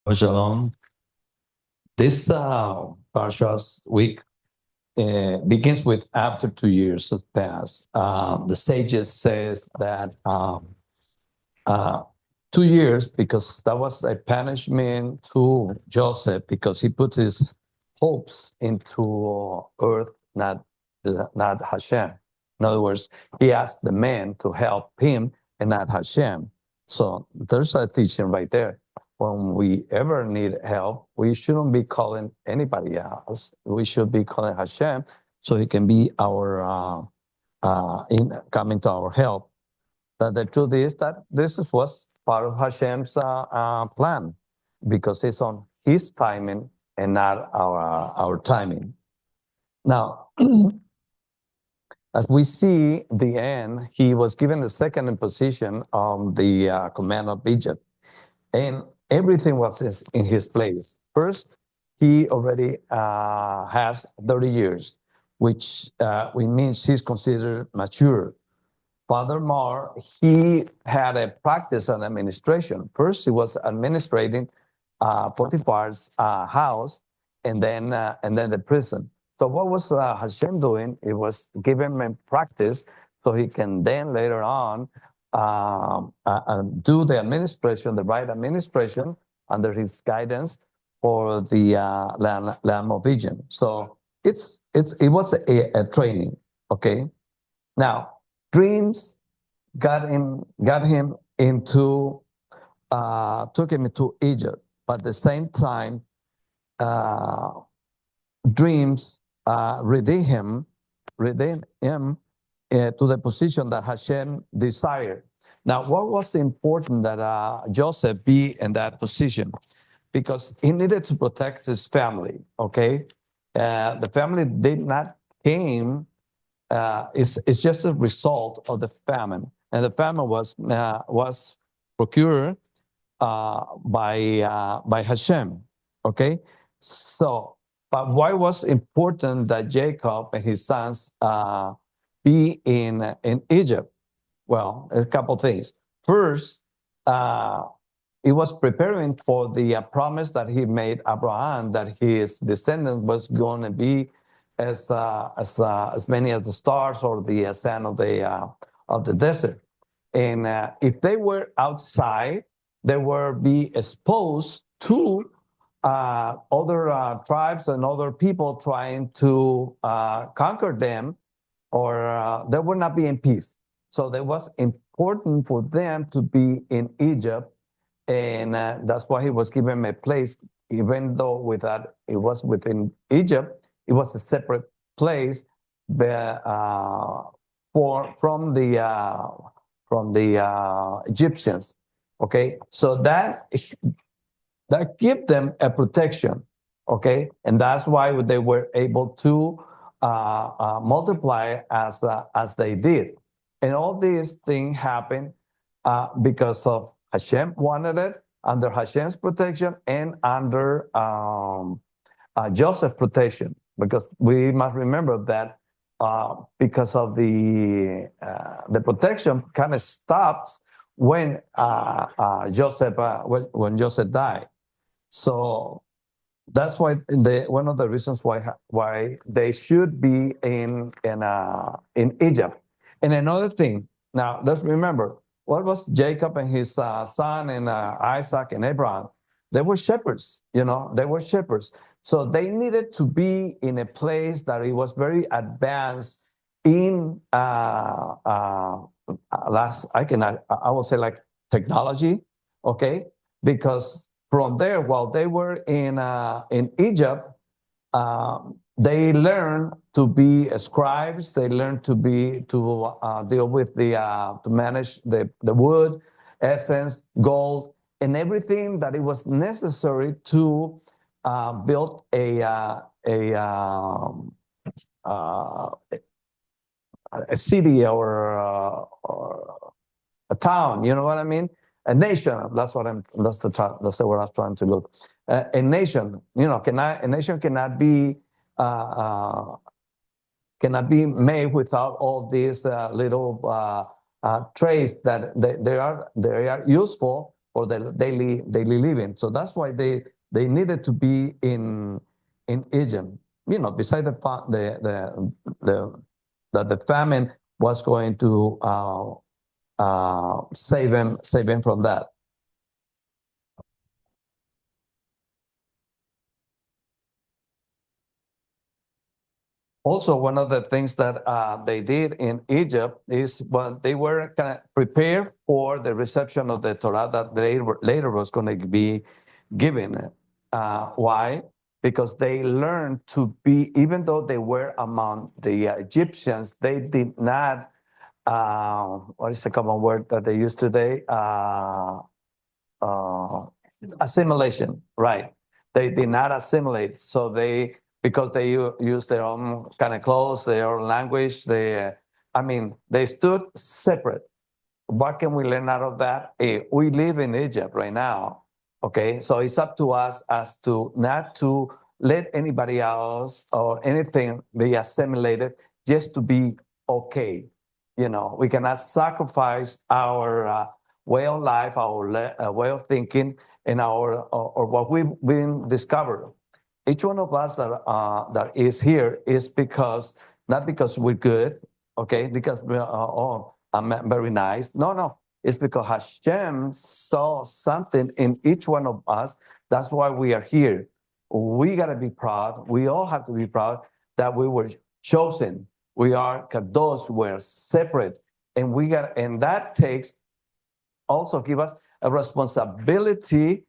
Shalom. This Parshas week begins with after 2 years have passed. The sages says that 2 years because that was a punishment to Joseph because he put his hopes into earth, not Hashem. In other words, he asked the man to help him and not Hashem. So there's a teaching right there. When we ever need help, we shouldn't be calling anybody else. We should be calling Hashem so he can be our in coming to our help. The truth is that this was part of Hashem's plan because it's on his timing and not our timing. Now, as we see the end, he was given the second in position on the command of Egypt. And everything was in his place. First, he already has 30 years, which means he's considered mature. Furthermore, he had a practice and administration. First, he was administrating Potiphar's house, and then the prison. So what was Hashem doing? It was giving him practice so he can then later on do the administration, the right administration under his guidance for the land of Egypt. So it was a training. Okay, now dreams got him into took him into Egypt, but at the same time, dreams redeemed him to the position that Hashem desired. Now, what was important that Joseph be in that position? Because he needed to protect his family, okay? The family did not came, it's just a result of the famine. And the famine was procured by Hashem, okay? So, but why was important that Jacob and his sons be in Egypt? Well, a couple things. First, he was preparing for the promise that he made Avraham that his descendant was going to be as many as the stars or the sand of the desert. And if they were outside, they were be exposed to other tribes and other people trying to conquer them, or they would not be in peace. So it was important for them to be in Egypt, and that's why he was given a place, even though it was within Egypt, it was a separate place from the Egyptians. Okay, so that give them a protection. Okay, and that's why they were able to multiply as they did. And all these things happened because of Hashem wanted it, under Hashem's protection and under Joseph's protection. Because we must remember that because of the protection kind of stops when Joseph died. So that's why one of the reasons why they should be in Egypt. And another thing, now let's remember, what was Jacob and his son and Isaac and Abraham? They were shepherds, they were shepherds. So they needed to be in a place that it was very advanced in I will say like technology, okay? Because from there, while they were in Egypt, they learned to be scribes. They learned to deal with to manage the wood, essence, gold, and everything that it was necessary to build a city or a town. You know what I mean? A nation. That's the word I was trying to look. A nation. A nation cannot be made without all these little traits that they are useful for the daily living. So that's why they needed to be in Egypt. Beside the famine was going to save him from that. Also, one of the things that they did in Egypt is when they were kind of prepared for the reception of the Torah that later was going to be given. Why? Because they learned to be, even though they were among the Egyptians, they did not, what is the common word that they use today? Assimilation, right? They did not assimilate, so because they use their own kind of clothes, their own language. They stood separate. What can we learn out of that? We live in Egypt right now, okay? So it's up to us as to not to let anybody else or anything be assimilated just to be okay. We cannot sacrifice our way of life, our way of thinking, and or what we've been discovered. Each one of us that is here is not because we're good, okay? Because I'm very nice. No. It's because Hashem saw something in each one of us. That's why we are here. We got to be proud. We all have to be proud that we were chosen. We are kadosh. We're separate, and that takes also give us a responsibility.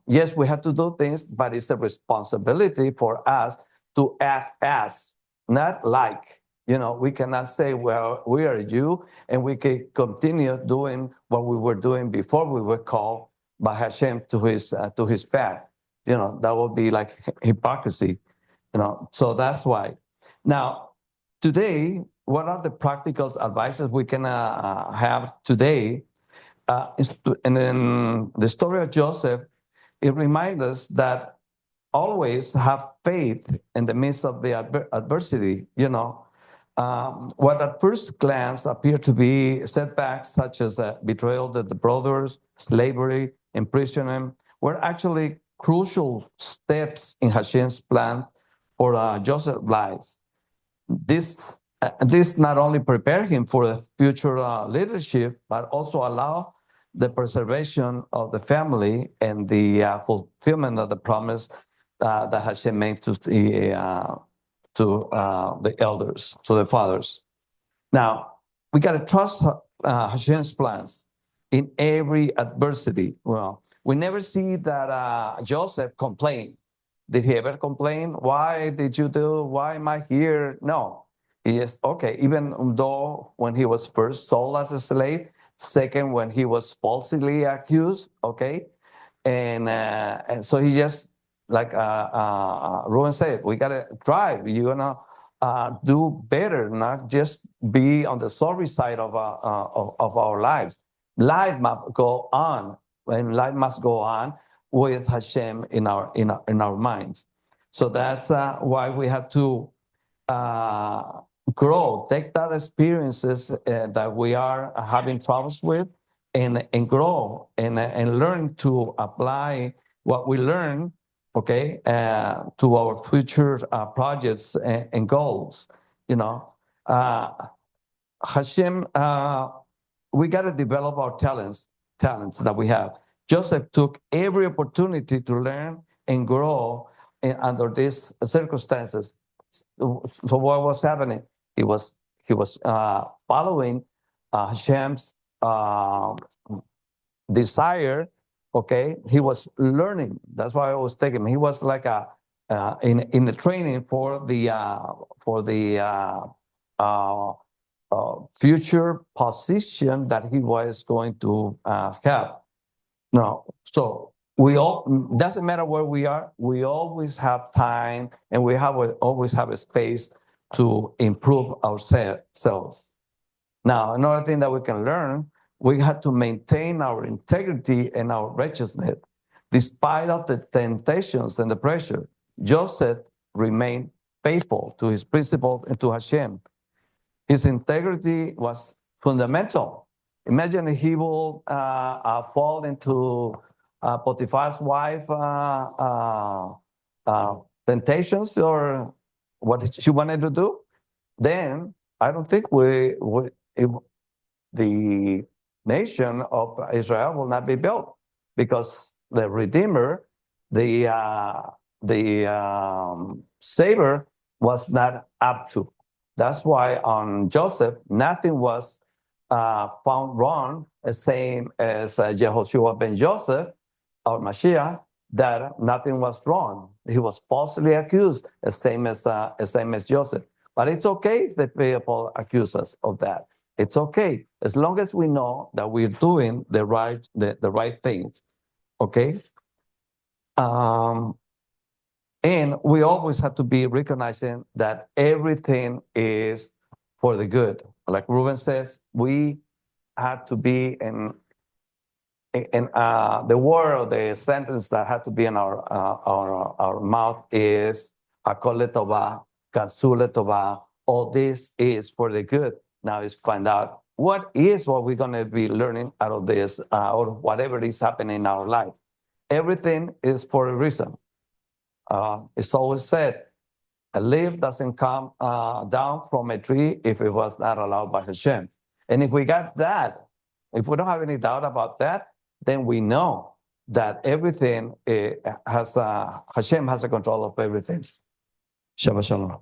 Yes, we have to do things, but it's a responsibility for us to act as, not like. We cannot say, well, we are you, and we can continue doing what we were doing before we were called by Hashem to his path. That would be like hypocrisy. So that's why. Now, today, what are the practical advices we can have today? And in the story of Joseph, it reminds us that always have faith in the midst of the adversity. What at first glance appear to be setbacks, such as betrayal of the brothers, slavery, imprisonment, were actually crucial steps in Hashem's plan for Joseph's life. This not only prepare him for the future leadership, but also allow the preservation of the family and the fulfillment of the promise that Hashem made to the elders, to the fathers. Now, we got to trust Hashem's plans in every adversity. Well, we never see that Joseph complained. Did he ever complain? Why did you do? Why am I here? No. He is okay. Even though when he was first sold as a slave, second when he was falsely accused, okay, and so he just like Ruben said, we gotta try. You're gonna do better, not just be on the sorry side of our lives. Life must go on, and life must go on with Hashem in our minds. So that's why we have to grow, take that experiences that we are having troubles with, and grow and learn to apply what we learn, okay, to our future projects and goals. Hashem, we got to develop our talents that we have. Joseph took every opportunity to learn and grow under these circumstances. So what was happening? He was following Hashem's desire. Okay, he was learning. That's why I was taking him. He was like in the training for the future position that he was going to have. No, so we all, doesn't matter where we are, we always have time, and we always have a space to improve ourselves. Now, another thing that we can learn, we have to maintain our integrity and our righteousness. Despite of the temptations and the pressure, Joseph remained faithful to his principles and to Hashem. His integrity was fundamental. Imagine if he will fall into Potiphar's wife temptations or what she wanted to do. Then I don't think the nation of Israel will not be built, because the Redeemer, the Savior, was not up to. That's why on Joseph, nothing was found wrong, the same as Jehoshua ben Joseph or Mashiach, that nothing was wrong. He was falsely accused, the same as Joseph. But it's okay if the people accuse us of that. It's okay, as long as we know that we're doing the right things. Okay. And we always have to be recognizing that everything is for the good. Like Ruben says, we have to be in the word or the sentence that had to be in our mouth is Hakol letovah, Katsu letovah. All this is for the good. Now is find out what we're going to be learning out of this or whatever is happening in our life. Everything is for a reason. It's always said, a leaf doesn't come down from a tree if it was not allowed by Hashem. And if we got that, if we don't have any doubt about that, then we know that everything has Hashem has a control of everything. Shabbat shalom.